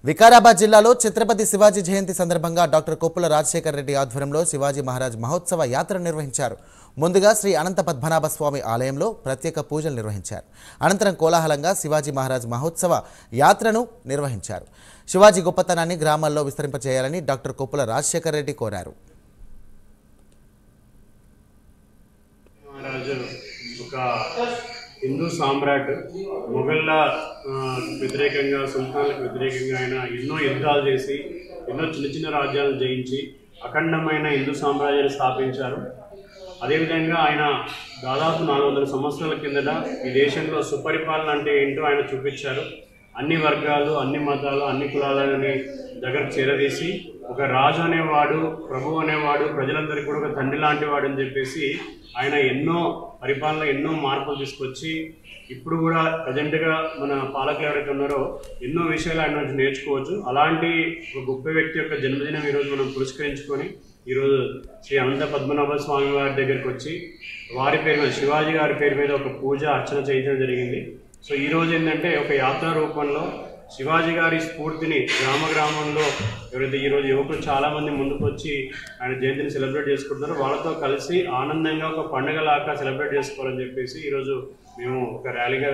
వికారాబాద్ జిల్లాలో ఛత్రపతి శివాజీ జయంతి సందర్భంగా డాక్టర్ కొప్పుల రాజశేఖర్ రెడ్డి ఆధ్వర్యంలో శివాజీ మహారాజ్ మహోత్సవ యాత్ర నిర్వహించారు. ముందుగా శ్రీ అనంత పద్మనాభ స్వామి ఆలయంలో ప్రత్యేక పూజలు నిర్వహించారు. అనంతరం కోలాహలంగా శివాజీ మహారాజ్ మహోత్సవ యాత్రను నిర్వహించారు. శివాజీ గొప్పతనాన్ని గ్రామాల్లో విస్తరింపచేయాలని డాక్టర్ కొప్పుల రాజశేఖర్ రెడ్డి కోరారు. హిందూ సామ్రాట్ మొఘళ్ళ వ్యతిరేకంగా సుల్తాన్లకు వ్యతిరేకంగా ఆయన ఎన్నో యుద్ధాలు చేసి ఎన్నో చిన్న చిన్న రాజ్యాలను జయించి అఖండమైన హిందూ సామ్రాజ్యాన్ని స్థాపించారు. అదేవిధంగా ఆయన దాదాపు 400 సంవత్సరాల కిందట ఈ దేశంలో సుపరిపాలన అంటే ఏంటో ఆయన చూపించారు. అన్ని వర్గాలు, అన్ని మతాలు, అన్ని కులాలని దగ్గరకు చేరదీసి ఒక రాజు అనేవాడు, ప్రభు అనేవాడు ప్రజలందరికీ కూడా ఒక తండ్రి లాంటి వాడు అని చెప్పేసి ఆయన ఎన్నో పరిపాలన ఎన్నో మార్పులు తీసుకొచ్చి ఇప్పుడు కూడా ప్రజెంట్గా మన పాలకులు ఎవరైతే ఉన్నారో ఎన్నో విషయాలు ఆయన నుంచి నేర్చుకోవచ్చు. అలాంటి ఒక గొప్ప వ్యక్తి యొక్క జన్మదినం ఈరోజు మనం పురస్కరించుకొని ఈరోజు శ్రీ అనంత పద్మనాభ స్వామి వారి దగ్గరికి వచ్చి వారి పేరు మీద శివాజీ గారి పేరు మీద ఒక పూజ అర్చన చేయడం జరిగింది. సో ఈరోజు ఏంటంటే ఒక యాత్ర రూపంలో శివాజీ గారి స్ఫూర్తిని గ్రామంలో ఎవరైతే ఈరోజు యువకులు చాలామంది ముందుకు వచ్చి ఆయన జయంతిని సెలబ్రేట్ చేసుకుంటున్నారో వాళ్ళతో కలిసి ఆనందంగా ఒక పండుగలాగా సెలబ్రేట్ చేసుకోవాలని చెప్పేసి ఈరోజు మేము ఒక ర్యాలీగా